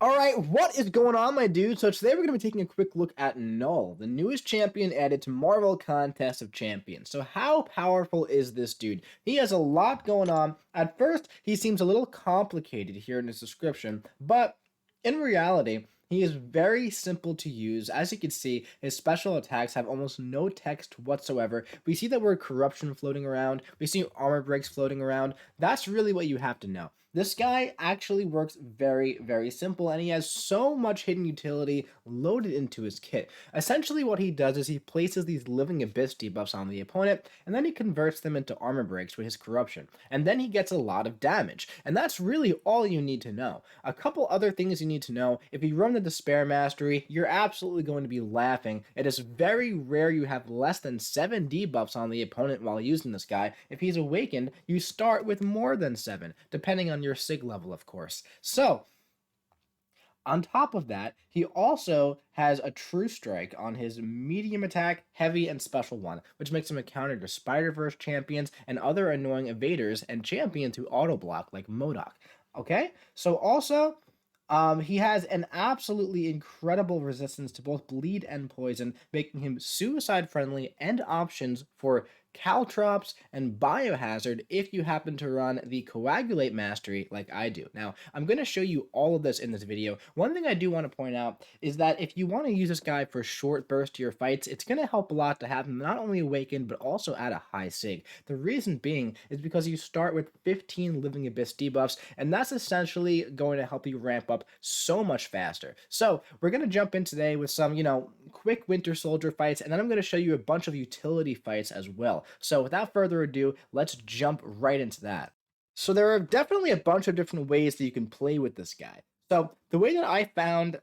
Alright, what is going on, my dude? So today we're going to be taking a quick look at Knull, the newest champion added to Marvel Contest of Champions. So how powerful is this dude? He has a lot going on. At first, he seems a little complicated here in his description, but in reality, he is very simple to use. As you can see, his special attacks have almost no text whatsoever. We see the word corruption floating around. We see armor breaks floating around. That's really what you have to know. This guy actually works very, very simple, and he has so much hidden utility loaded into his kit. Essentially, what he does is he places these living abyss debuffs on the opponent, and then he converts them into armor breaks with his corruption. And then he gets a lot of damage. And that's really all you need to know. A couple other things you need to know: if you run the Despair Mastery, you're absolutely going to be laughing. It is very rare you have less than 7 debuffs on the opponent while using this guy. If he's awakened, you start with more than 7, depending on your sig level, of course. So, on top of that, he also has a True Strike on his medium attack, heavy, and special one, which makes him a counter to Spider-Verse champions and other annoying evaders and champions who auto-block, like Mcoc. Okay? So also, he has an absolutely incredible resistance to both bleed and poison, making him suicide friendly and options for caltrops and biohazard if you happen to run the coagulate mastery like I do. Now, I'm going to show you all of this in this video. One thing I do want to point out is that if you want to use this guy for short burst to your fights, it's going to help a lot to have him not only awakened but also at a high sig. The reason being is because you start with 15 living abyss debuffs, and that's essentially going to help you ramp up so much faster. So we're going to jump in today with some, quick Winter Soldier fights, and then I'm going to show you a bunch of utility fights as well. So without further ado, let's jump right into that. So there are definitely a bunch of different ways that you can play with this guy. So the way that I found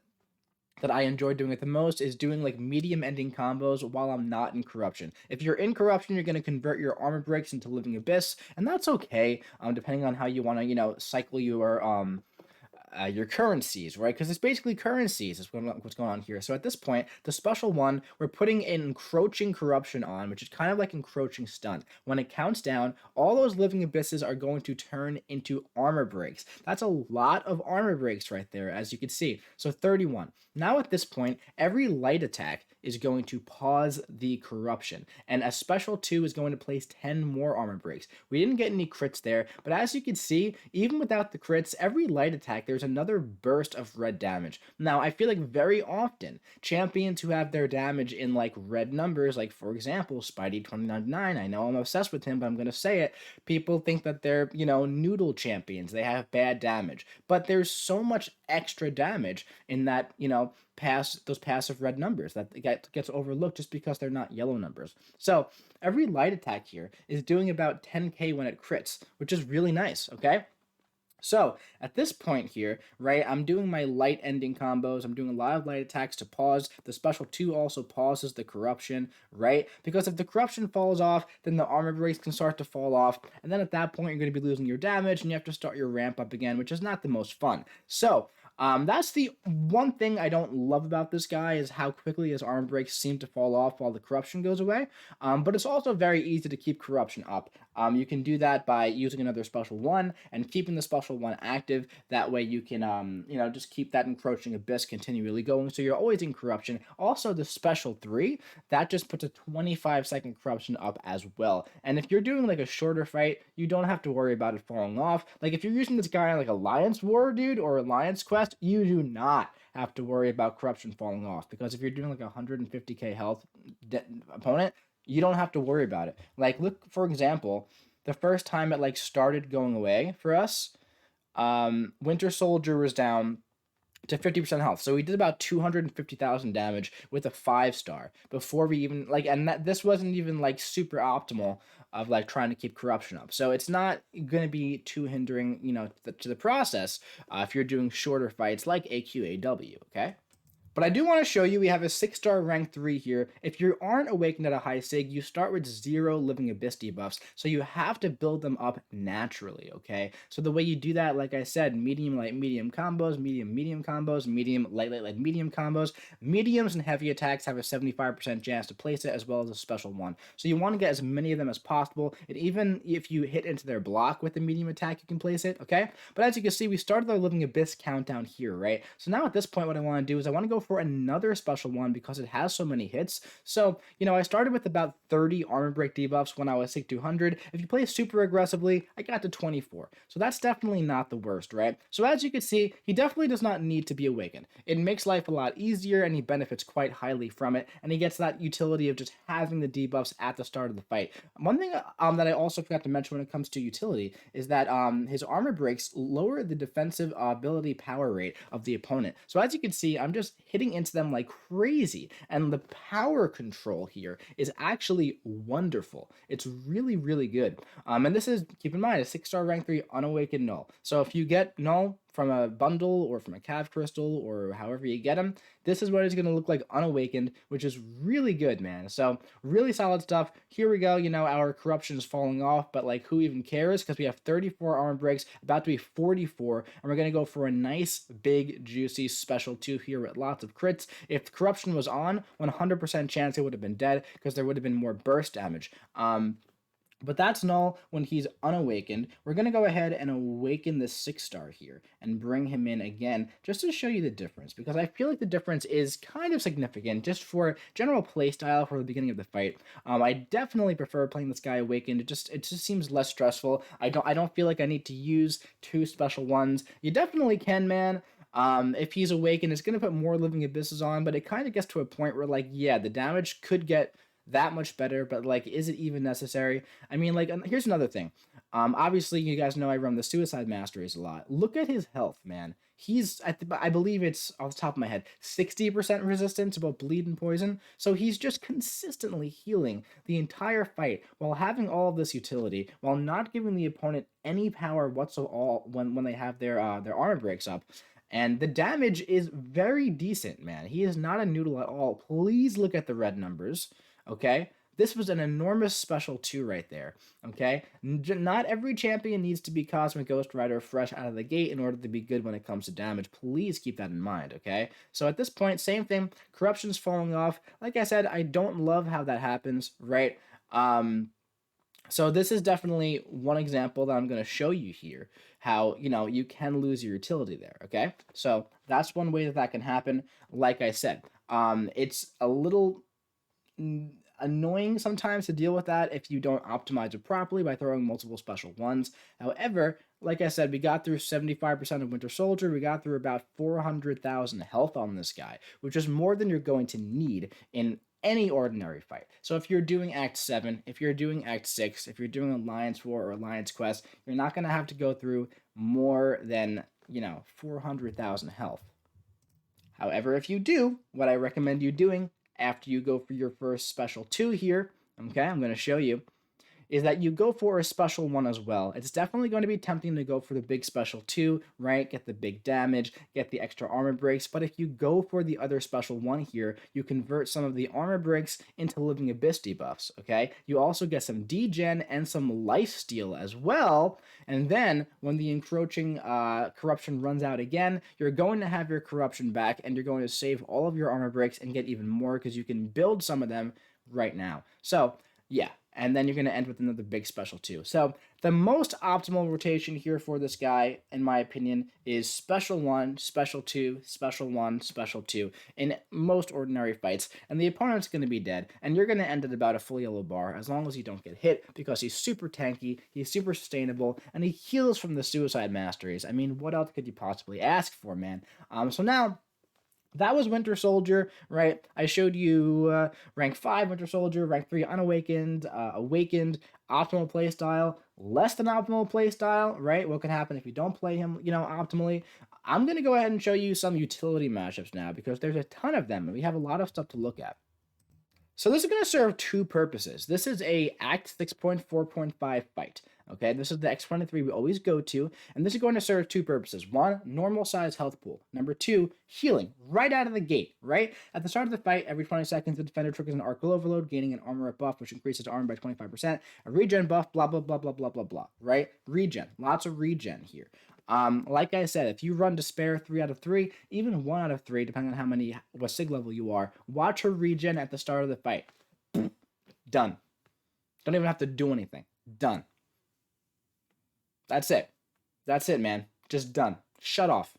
that I enjoy doing it the most is doing like medium ending combos while I'm not in corruption. If you're in corruption, you're going to convert your armor breaks into living abyss, and that's okay, depending on how you want to, cycle your currencies, right? Because it's basically currencies is what's going on here. So at this point, the special one, we're putting an encroaching corruption on, which is kind of like encroaching stun. When it counts down, all those living abysses are going to turn into armor breaks. That's a lot of armor breaks right there, as you can see. So 31. Now at this point, every light attack is going to pause the corruption, and a special 2 is going to place 10 more armor breaks. We didn't get any crits there, but as you can see, even without the crits, every light attack, there's another burst of red damage. Now, I feel like very often, champions who have their damage in like red numbers, like for example, Spidey 2099, I know I'm obsessed with him, but I'm going to say it, people think that they're, noodle champions, they have bad damage, but there's so much extra damage in that, those passive red numbers that gets overlooked just because they're not yellow numbers. So every light attack here is doing about 10k when it crits, which is really nice, okay? So at this point here, right, I'm doing my light ending combos. I'm doing a lot of light attacks to pause. The special 2 also pauses the corruption, right? Because if the corruption falls off, then the armor breaks can start to fall off. And then at that point, you're going to be losing your damage and you have to start your ramp up again, which is not the most fun. So that's the one thing I don't love about this guy, is how quickly his armor breaks seem to fall off while the corruption goes away. But it's also very easy to keep corruption up. You can do that by using another special 1 and keeping the special 1 active. That way you can, just keep that encroaching abyss continually going, so you're always in corruption. Also, the special 3, that just puts a 25-second corruption up as well. And if you're doing like a shorter fight, you don't have to worry about it falling off. Like if you're using this guy on like Alliance War, dude, or Alliance Quest, you do not have to worry about corruption falling off, because if you're doing like a 150k health opponent, you don't have to worry about it. Like, look, for example, the first time it like started going away for us, Winter Soldier was down to 50% health. So we did about 250,000 damage with a 5-star before we even this wasn't even like super optimal of like trying to keep corruption up. So it's not going to be too hindering, to the process if you're doing shorter fights like AQAW, okay? But I do want to show you we have a 6-star rank 3 here. If you aren't awakened at a high sig, you start with 0 living abyss debuffs, so you have to build them up naturally, okay? So the way you do that, like I said, medium, light, medium combos, medium, medium combos, medium, light, light, light, medium combos. Mediums and heavy attacks have a 75% chance to place it, as well as a special one. So you want to get as many of them as possible, and even if you hit into their block with the medium attack, you can place it, okay? But as you can see, we started our living abyss countdown here, right? So now at this point, what I want to do is I want to go for another special one because it has so many hits. So, I started with about 30 armor break debuffs when I was Sig 200. If you play super aggressively, I got to 24. So that's definitely not the worst, right? So as you can see, he definitely does not need to be awakened. It makes life a lot easier and he benefits quite highly from it. And he gets that utility of just having the debuffs at the start of the fight. One thing that I also forgot to mention when it comes to utility is that his armor breaks lower the defensive ability power rate of the opponent. So as you can see, I'm just hitting into them like crazy, and the power control here is actually wonderful. It's really, really good. And this is, keep in mind, a 6-star rank 3 unawakened Knull. So if you get Knull from a bundle or from a cav crystal or however you get them, this is what it's going to look like unawakened, which is really good, man. So really solid stuff. Here we go. Our corruption is falling off, but like who even cares? Because we have 34 armor breaks, about to be 44, and we're going to go for a nice, big, juicy special 2 here with lots of crits. If corruption was on, 100% chance it would have been dead because there would have been more burst damage. But that's Knull when he's unawakened. We're going to go ahead and awaken the 6-star here and bring him in again just to show you the difference, because I feel like the difference is kind of significant just for general playstyle for the beginning of the fight. I definitely prefer playing this guy awakened. It just seems less stressful. I don't feel like I need to use 2 special ones. You definitely can, man. If he's awakened, it's going to put more living abysses on, but it kind of gets to a point where, like, yeah, the damage could get that much better, but like, is it even necessary? I mean, like, here's another thing. Obviously, you guys know I run the suicide masteries a lot. Look at his health, man. He's I believe it's off the top of my head 60% resistant to both bleed and poison. So he's just consistently healing the entire fight while having all of this utility, while not giving the opponent any power whatsoever when they have their armor breaks up. And the damage is very decent, man. He is not a noodle at all. Please look at the red numbers. Okay, this was an enormous special 2 right there. Okay, not every champion needs to be Cosmic Ghost Rider fresh out of the gate in order to be good when it comes to damage. Please keep that in mind. Okay, so at this point, same thing. Corruption's falling off. Like I said, I don't love how that happens, right? So this is definitely one example that I'm going to show you here, how, you can lose your utility there, okay? So that's one way that can happen. Like I said, it's a little annoying sometimes to deal with that if you don't optimize it properly by throwing multiple special ones. However, like I said, we got through 75% of Winter Soldier. We got through about 400,000 health on this guy, which is more than you're going to need in any ordinary fight. So if you're doing Act 7, if you're doing Act 6, if you're doing Alliance War or Alliance Quest, you're not going to have to go through more than, 400,000 health. However, if you do, what I recommend you doing after you go for your first special 2 here, okay, I'm going to show you, is that you go for a special 1 as well. It's definitely going to be tempting to go for the big special 2, right? Get the big damage, get the extra armor breaks, but if you go for the other special 1 here, you convert some of the armor breaks into living abyss debuffs, okay? You also get some degen and some lifesteal as well, and then when the encroaching corruption runs out again, you're going to have your corruption back, and you're going to save all of your armor breaks and get even more because you can build some of them right now. So, yeah. And then you're going to end with another big special 2. So the most optimal rotation here for this guy, in my opinion, is special 1, special 2, special 1, special 2 in most ordinary fights. And the opponent's going to be dead. And you're going to end at about a full yellow bar as long as you don't get hit, because he's super tanky, he's super sustainable, and he heals from the suicide masteries. I mean, what else could you possibly ask for, man? So now, that was Winter Soldier, right? I showed you rank 5 Winter Soldier, rank 3 Unawakened, Awakened, optimal playstyle, less than optimal playstyle, right? What could happen if you don't play him, optimally? I'm going to go ahead and show you some utility matchups now, because there's a ton of them, and we have a lot of stuff to look at. So this is going to serve 2 purposes. This is a Act 6.4.5 fight, Okay, this is the X23 we always go to, and this is going to serve two purposes. One, normal size health pool. Number two, healing right out of the gate, right? At the start of the fight, every 20 seconds, the defender triggers an arc overload, gaining an armor up buff, which increases armor by 25%, a regen buff, blah, blah, blah, blah, blah, blah, blah, right? Regen, lots of regen here. Like I said, if you run Despair 3 out of 3, even 1 out of 3, depending on what sig level you are, watch her regen at the start of the fight. Done. Don't even have to do anything. Done. That's it. That's it, man. Just done. Shut off.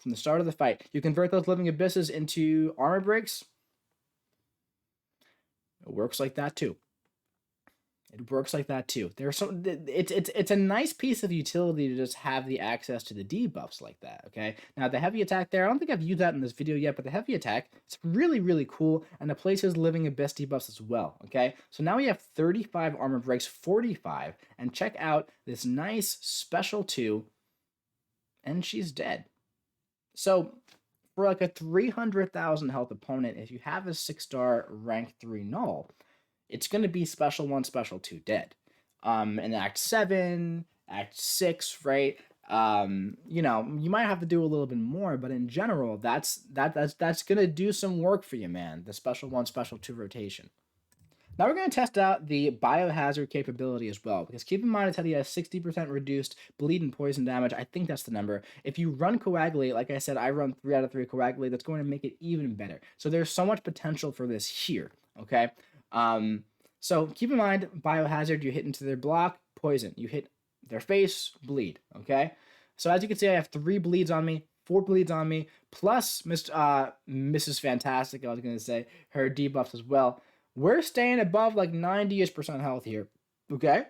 From the start of the fight. You convert those living abysses into armor breaks. It works like that too. It works like that too. There's some. It's a nice piece of utility to just have the access to the debuffs like that. Okay. Now the heavy attack there, I don't think I've used that in this video yet, but the heavy attack, it's really really cool, and it places living abyss debuffs as well. Okay. So now we have 35 armor breaks, 45, and check out this nice special 2, and she's dead. So for like a 300,000 health opponent, if you have a 6-star rank 3 Knull, it's going to be special 1, special 2 dead. In Act 7, Act 6, right? You know, you might have to do a little bit more, but in general, that's going to do some work for you, man. The special 1, special 2 rotation. Now we're going to test out the Biohazard capability as well, because keep in mind it said he has 60% reduced bleed and poison damage. I think that's the number. If you run Coagulate, like I said, I run 3 out of 3 Coagulate, that's going to make it even better. So there's so much potential for this here, okay? So keep in mind, Biohazard, you hit into their block, poison. You hit their face, bleed, okay? So as you can see, I have 3 bleeds on me, 4 bleeds on me, plus Mrs. Fantastic, I was going to say, her debuffs as well. We're staying above like 90-ish% health here, okay?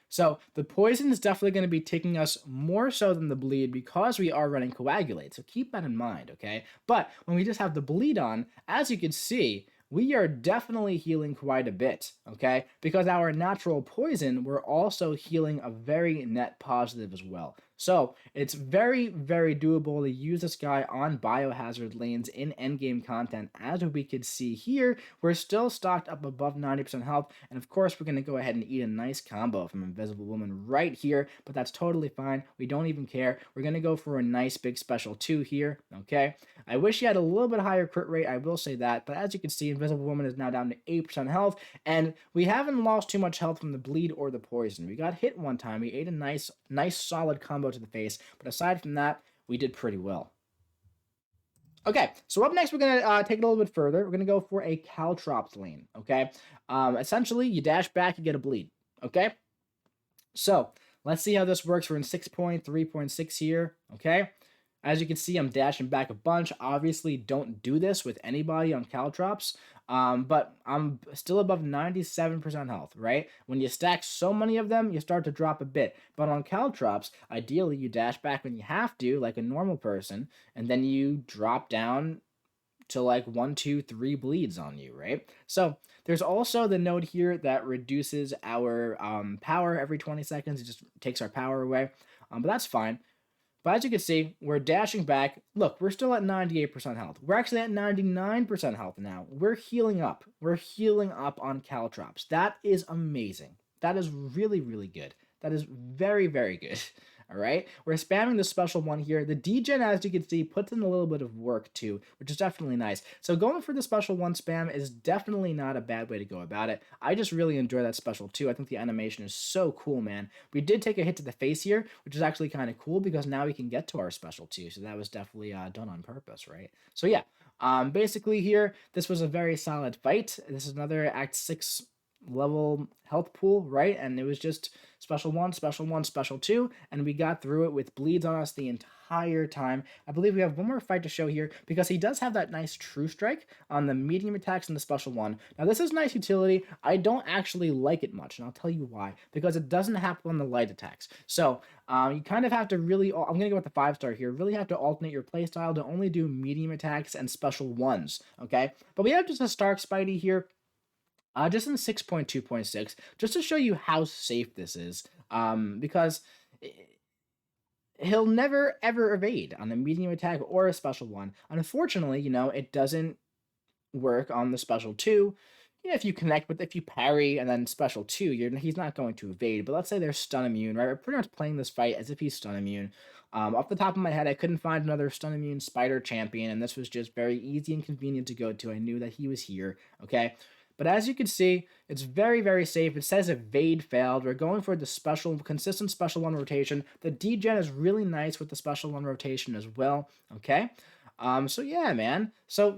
So the poison is definitely going to be taking us more so than the bleed because we are running Coagulate. So keep that in mind, okay? But when we just have the bleed on, as you can see, we are definitely healing quite a bit, okay? Because our natural poison, we're also healing a very net positive as well. So it's very, very doable to use this guy on Biohazard lanes in endgame content. As we could see here, we're still stocked up above 90% health, and of course we're going to go ahead and eat a nice combo from Invisible Woman right here, but that's totally fine. We don't even care. We're going to go for a nice big special 2 here, okay? I wish he had a little bit higher crit rate, I will say that, but as you can see, Invisible Woman is now down to 8% health, and we haven't lost too much health from the bleed or the poison. We got hit one time, we ate a nice solid combo to the face, but aside from that, we did pretty well. Okay, so up next, we're going to take it a little bit further. We're going to go for a caltrops lane, okay? Essentially, you dash back, you get a bleed, okay? So, let's see how this works. We're in 6.3.6 here, okay? As you can see, I'm dashing back a bunch. Obviously, don't do this with anybody on caltrops, but I'm still above 97% health, right? When you stack so many of them, you start to drop a bit. But on caltrops, ideally, you dash back when you have to, like a normal person, and then you drop down to like 1, 2, 3 bleeds on you, right? So there's also the node here that reduces our power every 20 seconds. It just takes our power away, but that's fine. But as you can see, we're dashing back. Look, we're still at 98% health. We're actually at 99% health now. We're healing up. We're healing up on caltrops. That is amazing. That is really, really good. That is very, very good. All right, we're spamming the special 1 here. The degen, as you can see, puts in a little bit of work too, which is definitely nice. So going for the special 1 spam is definitely not a bad way to go about it. I just really enjoy that special 2. I think the animation is so cool, man. We did take a hit to the face here, which is actually kind of cool because now we can get to our special 2. So that was definitely done on purpose, right? So yeah, basically here, this was a very solid fight. This is another Act 6 level health pool, right? And it was just special 1, special 1, special 2, and we got through it with bleeds on us the entire time. I believe we have one more fight to show here because he does have that nice true strike on the medium attacks and the special 1. Now this is nice utility. I don't actually like it much, and I'll tell you why. Because it doesn't happen on the light attacks. So you kind of have to really, I'm going to go with the 5-star here, really have to alternate your playstyle to only do medium attacks and special 1s, okay? But we have just a Stark Spidey here, just in 6.2.6, just to show you how safe this is, because he'll never ever evade on a medium attack or a special 1. Unfortunately, you know, it doesn't work on the special 2. yeah, if you connect with, if you parry and then special two, he's not going to evade. But let's say they're stun immune, right? We're pretty much playing this fight as if he's stun immune. Off the top of my head, I couldn't find another stun immune spider champion, and this was just very easy and convenient to go to. I knew that he was here. Okay. But as you can see, it's very, very safe. It says evade failed. We're going for the special, consistent special one rotation. The degen is really nice with the special one rotation as well. Okay. So yeah, man. So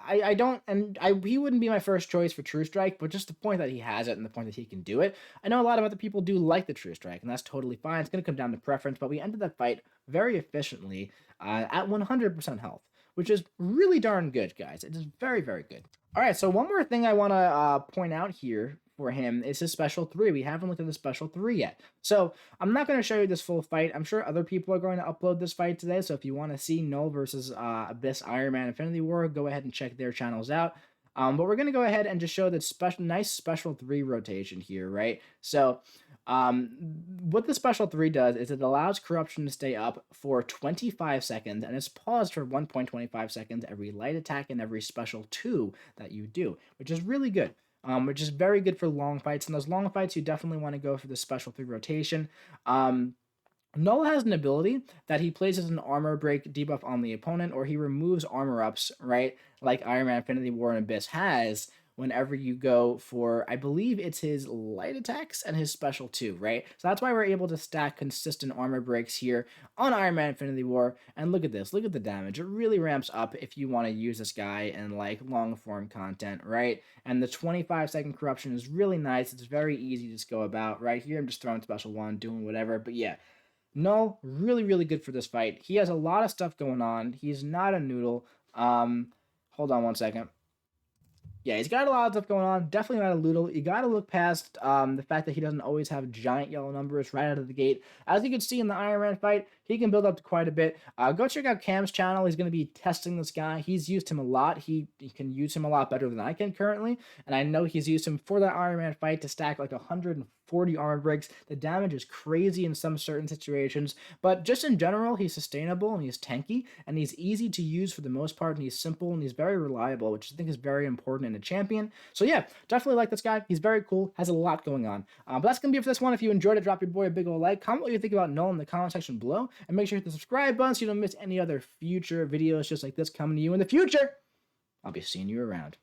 I don't, and he wouldn't be my first choice for True Strike, but just the point that he has it and the point that he can do it. I know a lot of other people do like the True Strike, and that's totally fine. It's gonna come down to preference, but we ended that fight very efficiently at 100% health, which is really darn good, guys. It is very, very good. All right, so one more thing I want to point out here for him is his special 3. We haven't looked at the special 3 yet. So I'm not going to show you this full fight. I'm sure other people are going to upload this fight today. So if you want to see Knull versus Abyss Iron Man Infinity War, go ahead and check their channels out. But we're going to go ahead and just show this nice special 3 rotation here, right? So what the special 3 does is it allows corruption to stay up for 25 seconds and it's paused for 1.25 seconds every light attack and every special 2 that you do, which is really good. Which is very good for long fights. And those long fights, you definitely want to go for the special 3 rotation. Knull has an ability that he places an armor break debuff on the opponent, or he removes armor ups, right? Like Iron Man Infinity War and Abyss has whenever you go for, I believe it's his light attacks and his special 2, right? So that's why we're able to stack consistent armor breaks here on Iron Man Infinity War. And look at this, look at the damage. It really ramps up if you want to use this guy in like long form content, right? And the 25-second corruption is really nice. It's very easy to just go about, right? Here I'm just throwing special 1, doing whatever, but yeah. Knull, really, really good for this fight. He has a lot of stuff going on. He's not a noodle. Hold on one second. Yeah, he's got a lot of stuff going on. Definitely not a Loodle. You got to look past the fact that he doesn't always have giant yellow numbers right out of the gate. As you can see in the Iron Man fight, he can build up to quite a bit. Go check out Cam's channel. He's going to be testing this guy. He's used him a lot. He can use him a lot better than I can currently. And I know he's used him for that Iron Man fight to stack like 140 armor breaks. The damage is crazy in some certain situations. But just in general, he's sustainable and he's tanky. And he's easy to use for the most part. And he's simple and he's very reliable, which I think is very important in a champion. So yeah, definitely like this guy. He's very cool. Has a lot going on. But that's going to be it for this one. If you enjoyed it, drop your boy a big old like. Comment what you think about Knull in the comment section below. And make sure you hit the subscribe button so you don't miss any other future videos just like this coming to you in the future. I'll be seeing you around.